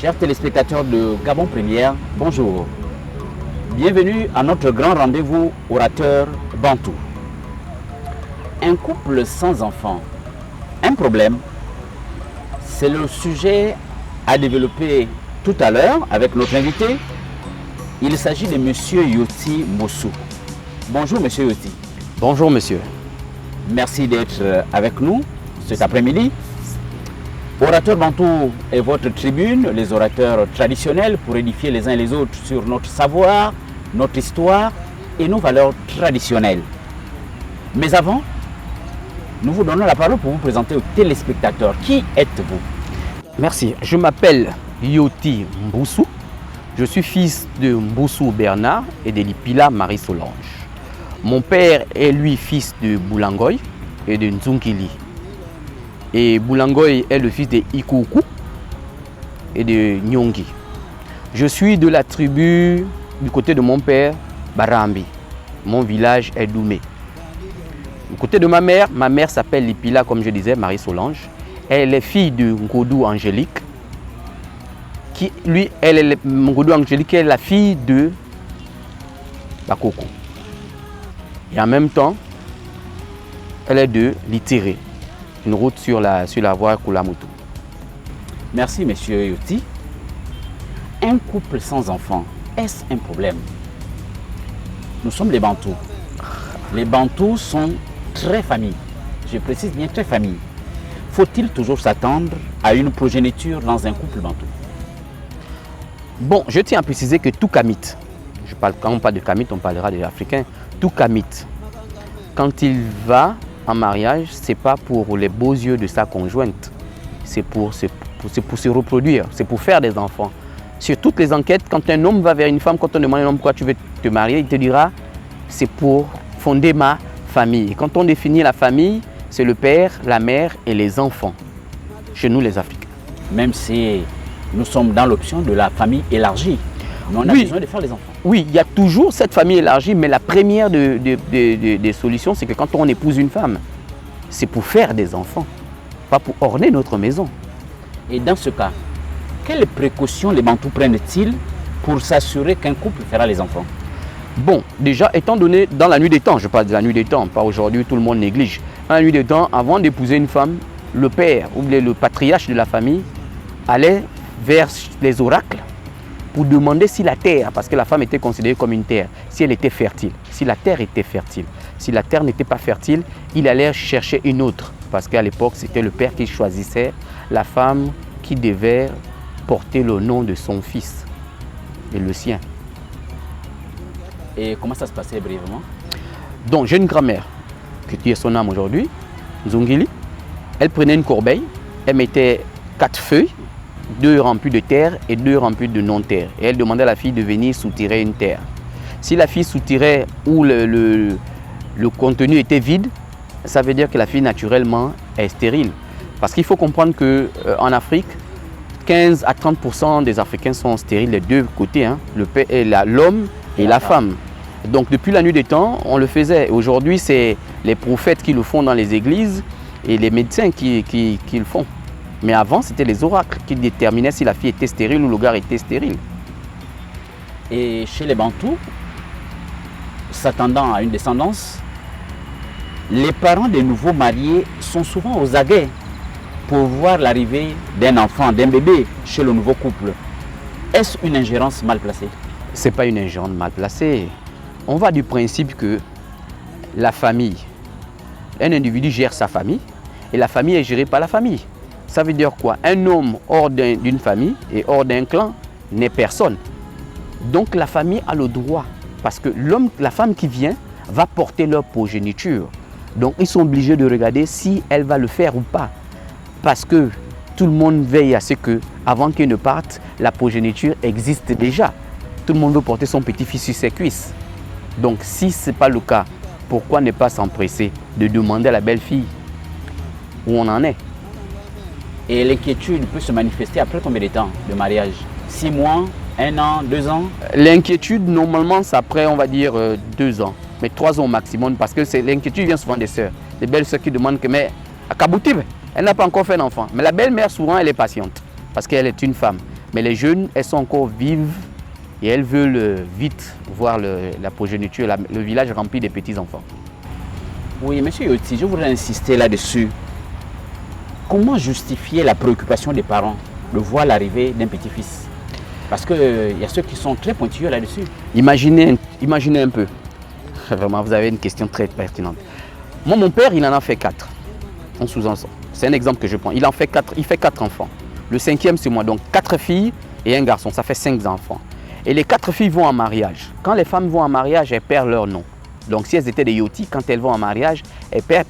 Chers téléspectateurs de Gabon Première, bonjour. Bienvenue à notre grand rendez-vous orateur Bantou. Un couple sans enfants, un problème, c'est le sujet à développer tout à l'heure avec notre invité. Il s'agit de M. Yoti Moussou. Bonjour M. Yoti. Bonjour monsieur. Merci d'être avec nous cet après-midi. Orateur Bantou est votre tribune, les orateurs traditionnels pour édifier les uns et les autres sur notre savoir, notre histoire et nos valeurs traditionnelles. Mais avant, nous vous donnons la parole pour vous présenter aux téléspectateurs. Qui êtes-vous? Merci. Je m'appelle Yoti Mboussou. Je suis fils de Mboussou Bernard et de Lipila Marie-Solange. Mon père est lui fils de Boulangoy et de Nzunkili. Et Boulangoy est le fils de Ikoukou et de Nyongi. Je suis de la tribu du côté de mon père, Barambi. Mon village est Doumé. Du côté de ma mère s'appelle Lipila, comme je disais, Marie-Solange. Elle est fille de Ngodou Angélique. Ngodou Angélique est la fille de Bakoko. Et en même temps, elle est de Litéré. Une route sur la voie Koulamoutou. Merci, monsieur Yoti. Un couple sans enfants, est-ce un problème? Nous sommes les Bantous. Les Bantous sont très familles. Je précise bien très familles. Faut-il toujours s'attendre à une progéniture dans un couple Bantou? Bon, je tiens à préciser que tout kamite, quand on parle de kamite, on parlera des Africains, tout kamite, quand il va en mariage, ce n'est pas pour les beaux yeux de sa conjointe, c'est pour se reproduire, c'est pour faire des enfants. Sur toutes les enquêtes, quand un homme va vers une femme, quand on demande à un homme pourquoi tu veux te marier, il te dira c'est pour fonder ma famille. Et quand on définit la famille, c'est le père, la mère et les enfants, chez nous les Africains. Même si nous sommes dans l'option de la famille élargie, mais on a besoin de faire les enfants. Oui, il y a toujours cette famille élargie, mais la première des solutions, c'est que quand on épouse une femme, c'est pour faire des enfants, pas pour orner notre maison. Et dans ce cas, quelles précautions les Bantous prennent-ils pour s'assurer qu'un couple fera les enfants? Bon, déjà, étant donné, dans la nuit des temps, je parle de la nuit des temps, pas aujourd'hui, tout le monde néglige. Dans la nuit des temps, avant d'épouser une femme, le père ou le patriarche de la famille allait vers les oracles pour demander si la terre, parce que la femme était considérée comme une terre, si elle était fertile, si la terre était fertile. Si la terre n'était pas fertile, il allait chercher une autre, parce qu'à l'époque, c'était le père qui choisissait la femme qui devait porter le nom de son fils et le sien. Et comment ça se passait brièvement? Donc, j'ai une grand-mère, qui est son âme aujourd'hui, Nzungili. Elle prenait une corbeille, elle mettait 4 feuilles, 2 remplies de terre et 2 remplies de non-terre. Et elle demandait à la fille de venir soutirer une terre. Si la fille soutirait où le contenu était vide, ça veut dire que la fille naturellement est stérile. Parce qu'il faut comprendre qu'en Afrique, 15 à 30% des Africains sont stériles des deux côtés, hein, l'homme et la femme. Donc depuis la nuit des temps, on le faisait. Aujourd'hui, c'est les prophètes qui le font dans les églises et les médecins qui le font. Mais avant, c'était les oracles qui déterminaient si la fille était stérile ou le gars était stérile. Et chez les Bantous, s'attendant à une descendance, les parents des nouveaux mariés sont souvent aux aguets pour voir l'arrivée d'un enfant, d'un bébé chez le nouveau couple. Est-ce une ingérence mal placée? Ce n'est pas une ingérence mal placée. On va du principe que la famille, un individu gère sa famille et la famille est gérée par la famille. Ça veut dire quoi? Un homme hors d'une famille et hors d'un clan n'est personne. Donc la famille a le droit, parce que la femme qui vient va porter leur progéniture. Donc ils sont obligés de regarder si elle va le faire ou pas. Parce que tout le monde veille à ce que, avant qu'il ne parte, la progéniture existe déjà. Tout le monde veut porter son petit-fils sur ses cuisses. Donc si ce n'est pas le cas, pourquoi ne pas s'empresser de demander à la belle-fille où on en est? Et l'inquiétude peut se manifester après combien de temps de mariage? 6 mois, 1 an, 2 ans? L'inquiétude, normalement, c'est après, on va dire, 2 ans. Mais 3 ans au maximum, parce que l'inquiétude vient souvent des sœurs. Les belles sœurs qui demandent que, mais à Kaboutib, elle n'a pas encore fait d'enfant. Mais la belle-mère, souvent, elle est patiente, parce qu'elle est une femme. Mais les jeunes, elles sont encore vives et elles veulent vite voir la progéniture, le village rempli des petits-enfants. Oui, monsieur Yoti, je voudrais insister là-dessus. Comment justifier la préoccupation des parents de voir l'arrivée d'un petit-fils? Parce qu'il y a ceux qui sont très pointilleux là-dessus. Imaginez un peu. Vraiment, vous avez une question très pertinente. Moi, mon père, il en a fait 4. En sous-ensemble. C'est un exemple que je prends. Il fait 4 enfants. Le 5e, c'est moi. Donc 4 filles et un garçon. Ça fait 5 enfants. Et les 4 filles vont en mariage. Quand les femmes vont en mariage, elles perdent leur nom. Donc si elles étaient des Yoti, quand elles vont en mariage, elles perdent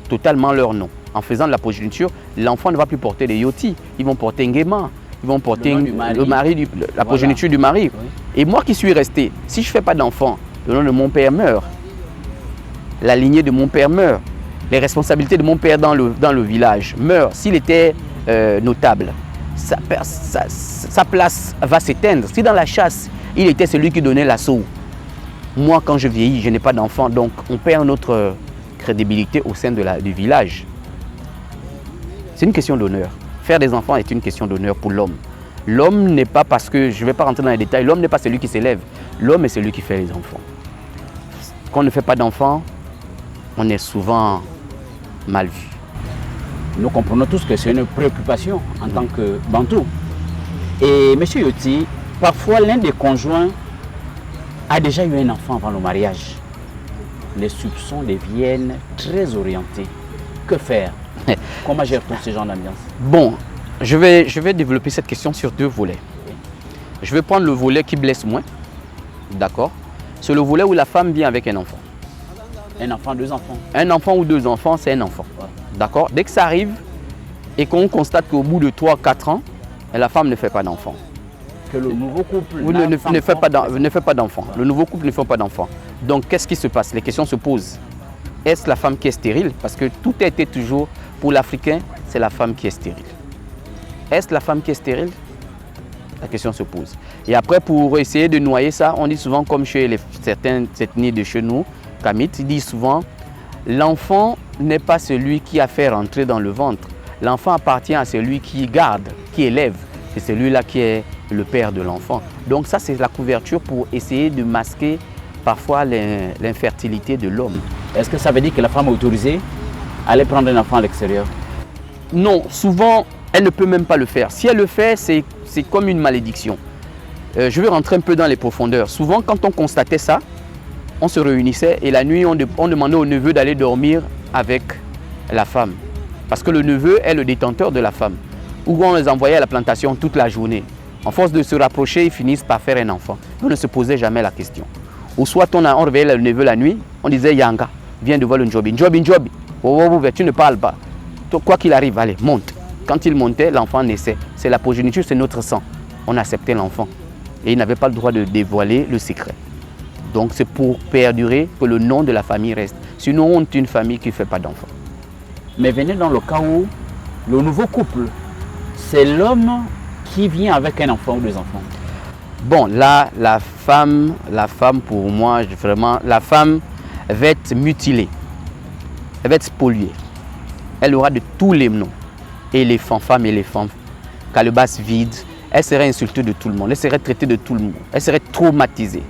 totalement leur nom. En faisant de la progéniture, l'enfant ne va plus porter des Yoti. Ils vont porter Nguema. Ils vont porter la progéniture du mari. Oui. Et moi qui suis resté, si je ne fais pas d'enfant, le nom de mon père meurt. La lignée de mon père meurt. Les responsabilités de mon père dans le village meurent. S'il était notable, sa place va s'éteindre. Si dans la chasse, il était celui qui donnait l'assaut. Moi, quand je vieillis, je n'ai pas d'enfant, donc on perd notre crédibilité au sein du village. C'est une question d'honneur. Faire des enfants est une question d'honneur pour l'homme. L'homme n'est pas, parce que je ne vais pas rentrer dans les détails, l'homme n'est pas celui qui s'élève. L'homme est celui qui fait les enfants. Quand on ne fait pas d'enfants, on est souvent mal vu. Nous comprenons tous que c'est une préoccupation en tant que Bantou. Et M. Yoti, parfois l'un des conjoints a déjà eu un enfant avant le mariage. Les soupçons deviennent très orientés. Que faire? Comment gère-t-on ce genre d'ambiance? Bon, je vais développer cette question sur 2 volets. Je vais prendre le volet qui blesse moins. D'accord? C'est le volet où la femme vient avec un enfant. Un enfant, 2 enfants. Un enfant ou 2 enfants, c'est un enfant. Ouais. D'accord? Dès que ça arrive et qu'on constate qu'au bout de 3-4 ans, la femme ne fait pas d'enfant. Que le nouveau couple ne fait pas d'enfant. Le nouveau couple ne fait pas d'enfant. Donc, qu'est-ce qui se passe? Les questions se posent. Est-ce la femme qui est stérile? Parce que tout a été toujours, pour l'Africain, c'est la femme qui est stérile. Est-ce la femme qui est stérile? La question se pose. Et après, pour essayer de noyer ça, on dit souvent, comme chez certaines ethnies de chez nous, Kamites, ils disent souvent, l'enfant n'est pas celui qui a fait rentrer dans le ventre. L'enfant appartient à celui qui garde, qui élève. C'est celui-là qui est le père de l'enfant. Donc ça, c'est la couverture pour essayer de masquer parfois l'infertilité de l'homme. Est-ce que ça veut dire que la femme est autorisée à aller prendre un enfant à l'extérieur? Non, souvent, elle ne peut même pas le faire. Si elle le fait, c'est comme une malédiction. Je vais rentrer un peu dans les profondeurs. Souvent, quand on constatait ça, on se réunissait et la nuit, on demandait au neveu d'aller dormir avec la femme. Parce que le neveu est le détenteur de la femme. Ou on les envoyait à la plantation toute la journée. En force de se rapprocher, ils finissent par faire un enfant. On ne se posait jamais la question. Ou soit on réveillait le neveu la nuit, on disait Yanga, viens de voir le Njobi. Njobi, tu ne parles pas. Quoi qu'il arrive, allez, monte. Quand il montait, l'enfant naissait. C'est la progéniture, c'est notre sang. On acceptait l'enfant. Et il n'avait pas le droit de dévoiler le secret. Donc c'est pour perdurer que le nom de la famille reste. Sinon, on est une famille qui ne fait pas d'enfants. Mais venez dans le cas où le nouveau couple, c'est l'homme qui vient avec un enfant ou 2 enfants. Bon, là, la femme pour moi, vraiment, la femme va être mutilée. Elle va être spoliée. Elle aura de tous les noms. Éléphant, femme, éléphant, calebasse vide. Elle serait insultée de tout le monde. Elle serait traitée de tout le monde. Elle serait traumatisée.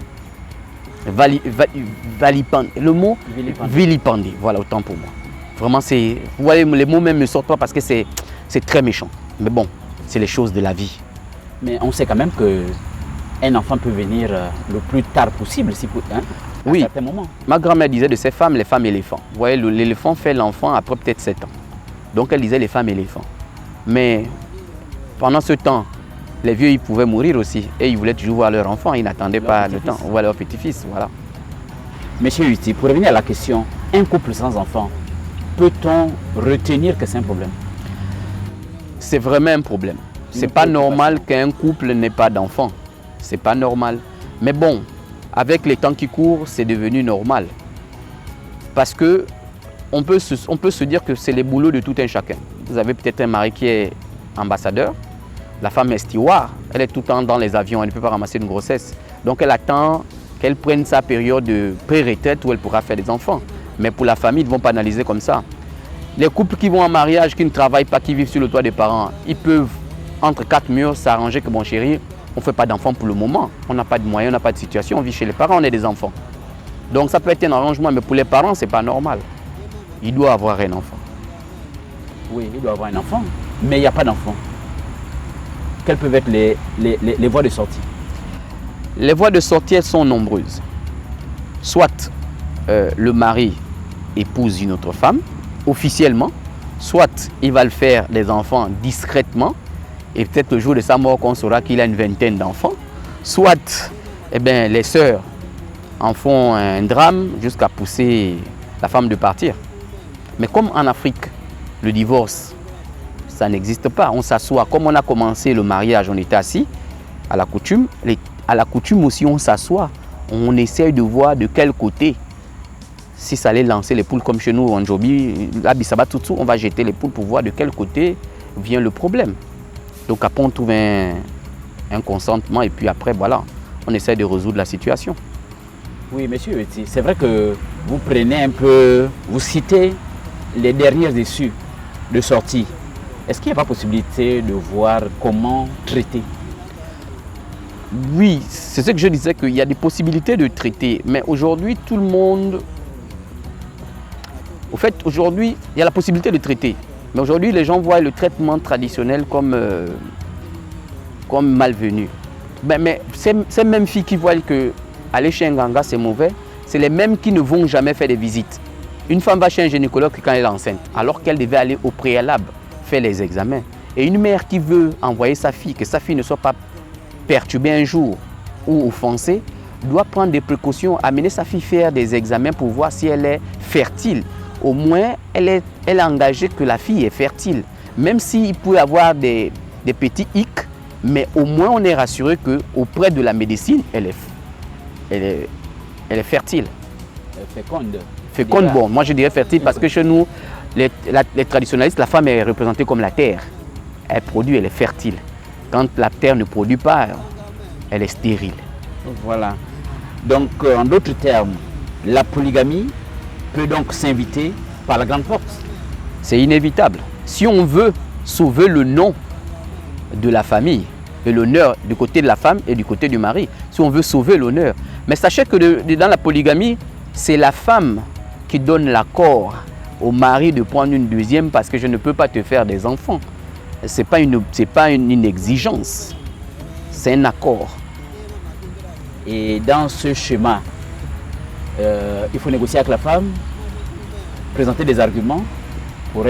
Le mot vilipendée. Voilà, autant pour moi. Vraiment, vous voyez, les mots même ne sortent pas parce que c'est très méchant. Mais bon, c'est les choses de la vie. Mais on sait quand même qu'un enfant peut venir le plus tard possible, à certains moments. Ma grand-mère disait de ces femmes, les femmes éléphants. Vous voyez, l'éléphant fait l'enfant après peut-être 7 ans. Donc elle disait les femmes éléphants. Mais pendant ce temps, les vieux, ils pouvaient mourir aussi. Et ils voulaient toujours voir leur enfant. Ils n'attendaient pas le temps. Voilà, leur petit-fils, voilà. Monsieur Yoti, pour revenir à la question, un couple sans enfant, peut-on retenir que c'est un problème? C'est vraiment un problème. C'est pas normal qu'un couple n'ait pas d'enfant. C'est pas normal. Mais bon, avec les temps qui courent, c'est devenu normal. Parce que on peut se dire que c'est les boulots de tout un chacun. Vous avez peut-être un mari qui est ambassadeur. La femme est steward. Elle est tout le temps dans les avions. Elle ne peut pas ramasser une grossesse. Donc elle attend qu'elle prenne sa période de pré-retraite où elle pourra faire des enfants. Mais pour la famille, ils ne vont pas analyser comme ça. Les couples qui vont en mariage, qui ne travaillent pas, qui vivent sur le toit des parents, ils peuvent entre quatre murs, s'arranger que bon chéri, on ne fait pas d'enfants pour le moment. On n'a pas de moyens, on n'a pas de situation, on vit chez les parents, on est des enfants. Donc ça peut être un arrangement, mais pour les parents, ce n'est pas normal. Il doit avoir un enfant. Oui, il doit avoir un enfant, mais il n'y a pas d'enfant. Quelles peuvent être les voies de sortie? Les voies de sortie, elles sont nombreuses. Soit le mari épouse une autre femme, officiellement, soit il va le faire des enfants discrètement, et peut-être le jour de sa mort qu'on saura qu'il a une vingtaine d'enfants, soit eh bien, les sœurs en font un drame jusqu'à pousser la femme de partir. Mais comme en Afrique, le divorce, ça n'existe pas. On s'assoit, comme on a commencé le mariage, on était assis à la coutume. À la coutume aussi, on s'assoit, on essaye de voir de quel côté, si ça allait lancer les poules comme chez nous en Djobi, à Bissaba Toutou, on va jeter les poules pour voir de quel côté vient le problème. Donc après, on trouve un consentement et puis après, voilà, on essaie de résoudre la situation. Oui, monsieur, c'est vrai que vous prenez un peu, vous citez les dernières issues de sortie. Est-ce qu'il n'y a pas possibilité de voir comment traiter? Oui, c'est ce que je disais, qu'il y a des possibilités de traiter. Mais aujourd'hui, tout le monde... Au fait, aujourd'hui, il y a la possibilité de traiter. Mais aujourd'hui, les gens voient le traitement traditionnel comme malvenu. Mais ces mêmes filles qui voient que aller chez un ganga, c'est mauvais, c'est les mêmes qui ne vont jamais faire des visites. Une femme va chez un gynécologue quand elle est enceinte, alors qu'elle devait aller au préalable faire les examens. Et une mère qui veut envoyer sa fille, que sa fille ne soit pas perturbée un jour ou offensée, doit prendre des précautions, amener sa fille faire des examens pour voir si elle est fertile. Au moins, elle est engagée que la fille est fertile. Même s'il peut y avoir des petits hic, mais au moins on est rassuré qu'auprès de la médecine, elle est fertile. Féconde. Féconde, bon, moi je dirais fertile parce que chez nous, les traditionnalistes, la femme est représentée comme la terre. Elle produit, elle est fertile. Quand la terre ne produit pas, elle est stérile. Voilà. Donc, en d'autres termes, la polygamie peut donc s'inviter par la grande porte. C'est inévitable. Si on veut sauver le nom de la famille et l'honneur du côté de la femme et du côté du mari, si on veut sauver l'honneur. Mais sachez que dans la polygamie, c'est la femme qui donne l'accord au mari de prendre une deuxième parce que je ne peux pas te faire des enfants. Ce n'est pas une exigence, c'est un accord. Et dans ce schéma, il faut négocier avec la femme, présenter des arguments pour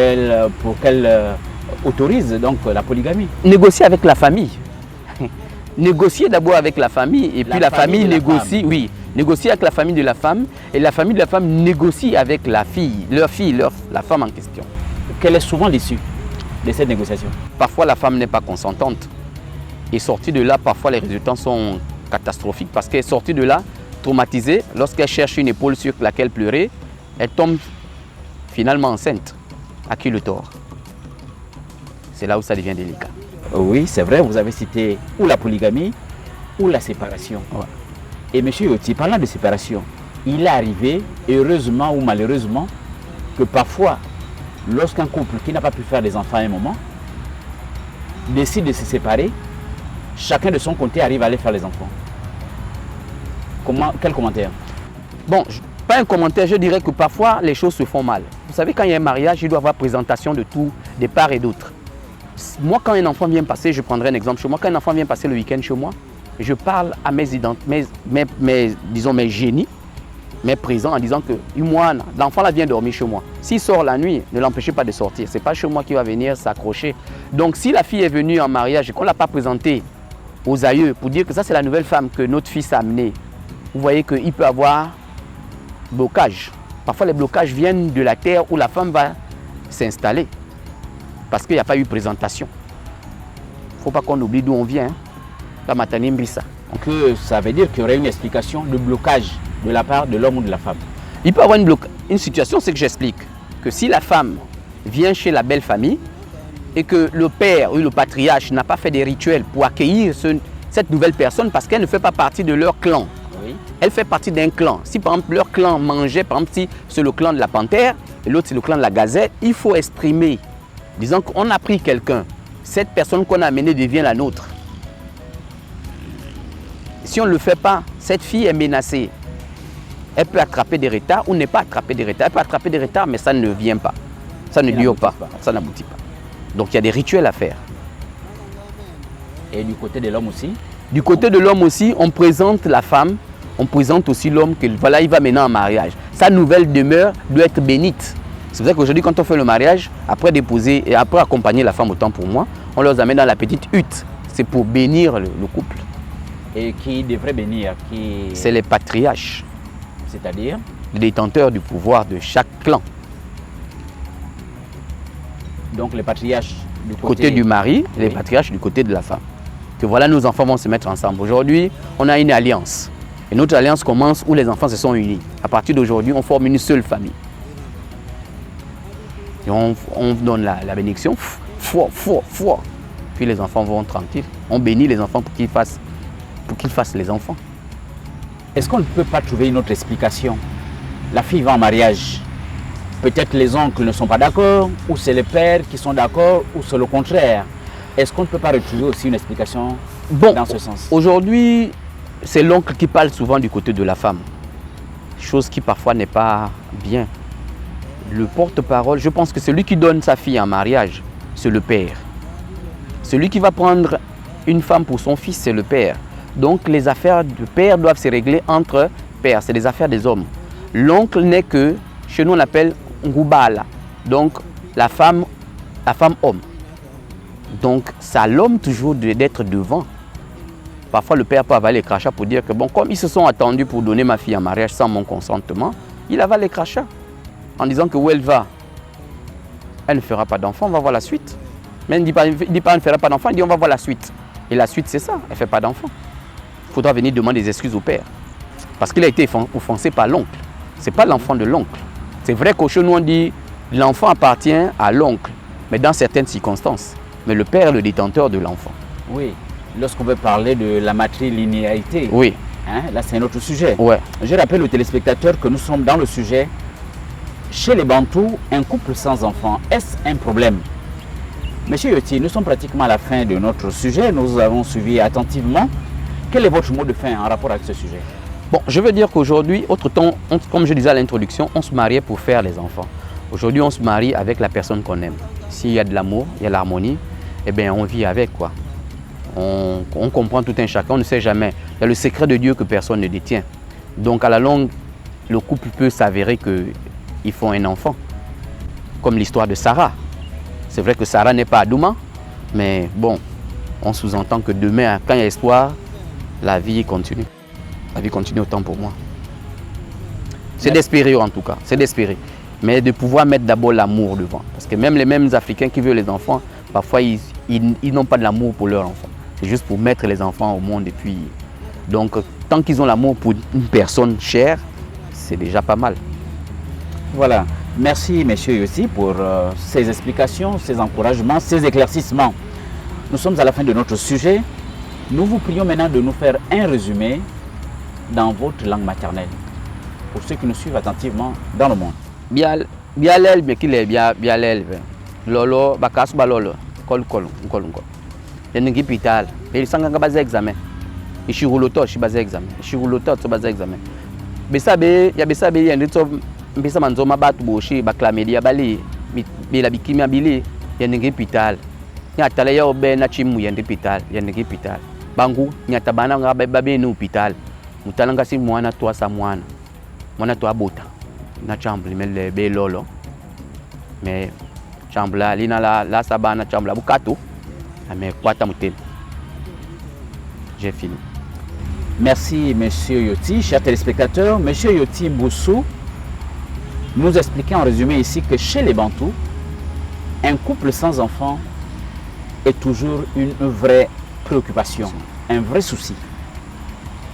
qu'elle autorise donc la polygamie. Négocier avec la famille. Négocier d'abord avec la famille et puis la famille négocie, oui, négocier avec la famille de la femme et la famille de la femme négocie avec la fille, la femme en question. Quelle est souvent l'issue de cette négociation? Parfois la femme n'est pas consentante et sortie de là, parfois les résultats sont catastrophiques parce qu'elle est sortie de là traumatisée. Lorsqu'elle cherche une épaule sur laquelle pleurer, elle tombe finalement enceinte. À qui le tort? C'est là où ça devient délicat. Oui, c'est vrai, vous avez cité ou la polygamie ou la séparation. Ouais. Et M. Yoti, parlant de séparation, il est arrivé, heureusement ou malheureusement, que parfois, lorsqu'un couple qui n'a pas pu faire des enfants à un moment, décide de se séparer, chacun de son côté arrive à aller faire les enfants. Quel commentaire? Bon, pas un commentaire, je dirais que parfois les choses se font mal. Vous savez, quand il y a un mariage, il doit y avoir présentation de tout, des parts et d'autres. Moi, quand un enfant vient passer, je prendrai un exemple chez moi, quand un enfant vient passer le week-end chez moi, je parle à mes génies, mes présents, en disant que l'enfant là vient dormir chez moi. S'il sort la nuit, ne l'empêchez pas de sortir. Ce n'est pas chez moi qu'il va venir s'accrocher. Donc si la fille est venue en mariage et qu'on ne l'a pas présentée aux aïeux pour dire que ça c'est la nouvelle femme que notre fils a amenée, vous voyez qu'il peut y avoir blocage. Parfois les blocages viennent de la terre où la femme va s'installer. Parce qu'il n'y a pas eu présentation. Il ne faut pas qu'on oublie d'où on vient. La Matani Mbissa. Donc ça veut dire qu'il y aurait une explication de blocage de la part de l'homme ou de la femme. Il peut y avoir une situation, c'est que j'explique. Que si la femme vient chez la belle famille et que le père ou le patriarche n'a pas fait des rituels pour accueillir cette nouvelle personne parce qu'elle ne fait pas partie de leur clan. Oui. Elle fait partie d'un clan. Si par exemple leur clan mangeait, par exemple si c'est le clan de la panthère et l'autre c'est le clan de la gazette, il faut exprimer. Disons qu'on a pris quelqu'un cette personne qu'on a amenée devient la nôtre. Si on ne le fait pas, cette fille est menacée. Elle peut attraper des retards ou ne pas attraper des retards. Elle peut attraper des retards, mais ça ne vient pas. Ça ne dure pas. Ça n'aboutit pas. Donc il y a des rituels à faire. Et du côté de l'homme aussi? Du côté de l'homme aussi, on présente la femme, on présente aussi l'homme que voilà, il va maintenant en mariage. Sa nouvelle demeure doit être bénite. C'est pour ça qu'aujourd'hui, quand on fait le mariage, après déposer et après accompagner la femme, autant pour moi, on les amène dans la petite hutte. C'est pour bénir le couple. Et qui devrait bénir? C'est les patriarches. C'est-à-dire? Les détenteurs du pouvoir de chaque clan. Donc les patriarches du côté du mari et les patriarches du côté de la femme. Que voilà, nos enfants vont se mettre ensemble. Aujourd'hui, on a une alliance. Et notre alliance commence où les enfants se sont unis. À partir d'aujourd'hui, on forme une seule famille. Et on donne la bénédiction. Puis les enfants vont tranquilles. On bénit les enfants pour qu'ils fassent les enfants. Est-ce qu'on ne peut pas trouver une autre explication? La fille va en mariage. Peut-être les oncles ne sont pas d'accord, ou c'est les pères qui sont d'accord, ou c'est le contraire. Est-ce qu'on ne peut pas retrouver aussi une explication dans ce sens? Aujourd'hui, c'est l'oncle qui parle souvent du côté de la femme. Chose qui parfois n'est pas bien. Le porte-parole, je pense que celui qui donne sa fille en mariage, c'est le père. Celui qui va prendre une femme pour son fils, c'est le père. Donc les affaires du père doivent se régler entre pères. C'est des affaires des hommes. L'oncle n'est que, chez nous on l'appelle Ngoubala. Donc la femme homme. Donc c'est à l'homme toujours d'être devant. Parfois le père peut avaler les crachats pour dire que bon, comme ils se sont attendus pour donner ma fille en mariage sans mon consentement, il avale les crachats. En disant que où elle va, elle ne fera pas d'enfant, on va voir la suite. Mais il ne dit pas elle ne fera pas d'enfant, il dit on va voir la suite. Et la suite c'est ça, elle ne fait pas d'enfant. Il faudra venir demander des excuses au père. Parce qu'il a été offensé par l'oncle. Ce n'est pas l'enfant de l'oncle. C'est vrai qu'au chez nous on dit l'enfant appartient à l'oncle, mais dans certaines circonstances. Mais le père est le détenteur de l'enfant. Oui, lorsqu'on veut parler de la matrilinéarité, oui. Hein, là c'est un autre sujet. Ouais. Je rappelle aux téléspectateurs que nous sommes dans le sujet. Chez les Bantous, un couple sans enfant, est-ce un problème? Monsieur Yoti, nous sommes pratiquement à la fin de notre sujet. Nous avons suivi attentivement. Quel est votre mot de fin en rapport avec ce sujet? Bon, je veux dire qu'aujourd'hui, autre-temps, comme je disais à l'introduction, on se mariait pour faire les enfants. Aujourd'hui, on se marie avec la personne qu'on aime. S'il y a de l'amour, il y a l'harmonie, eh bien, on vit avec quoi. On comprend tout un chacun, on ne sait jamais. Il y a le secret de Dieu que personne ne détient. Donc, à la longue, le couple peut s'avérer qu'ils font un enfant. Comme l'histoire de Sarah. C'est vrai que Sarah n'est pas à Douma, mais bon, on sous-entend que demain, quand il y a espoir, la vie continue. La vie continue autant pour moi. C'est d'espérer en tout cas, c'est d'espérer. Mais de pouvoir mettre d'abord l'amour devant. Parce que même les mêmes Africains qui veulent les enfants, parfois ils n'ont pas de l'amour pour leurs enfants. C'est juste pour mettre les enfants au monde. Et puis, donc, tant qu'ils ont l'amour pour une personne chère, c'est déjà pas mal. Voilà. Merci, monsieur Yossi, pour ces explications, ces encouragements, ces éclaircissements. Nous sommes à la fin de notre sujet. Nous vous prions maintenant de nous faire un résumé dans votre langue maternelle, pour ceux qui nous suivent attentivement dans le monde. Bialel, mais qu'il est bialel. Lolo, bakas balolo, kol. Il y a un hôpital. Il y a un examen. Il y a un examen. Mais ça, il y a mbisa manzoma batu boshi baklamedi abali bila bikimia bili yandenge hospital nyatala ya obe na chimu yande hospital bangu nyatabana ngabe babe ni hospital mutalanga si mwana to sa mwana to abota na chambre mele be lolo mais chambre la lina la sabana chambre la bukato ame kwata mutele. J'ai fini. Merci monsieur Yoti, chers téléspectateurs. Monsieur Yoti Boussou nous expliquait en résumé ici que chez les Bantous, un couple sans enfant est toujours une vraie préoccupation, un vrai souci.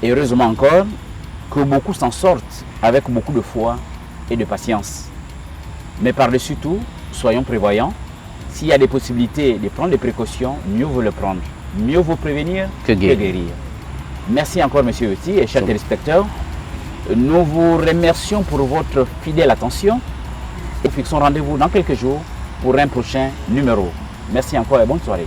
Et heureusement encore que beaucoup s'en sortent avec beaucoup de foi et de patience. Mais par-dessus tout, soyons prévoyants. S'il y a des possibilités de prendre des précautions, mieux vaut le prendre. Mieux vaut prévenir que guérir. Merci encore monsieur Yoti et chers téléspectateurs. Nous vous remercions pour votre fidèle attention et fixons rendez-vous dans quelques jours pour un prochain numéro. Merci encore et bonne soirée.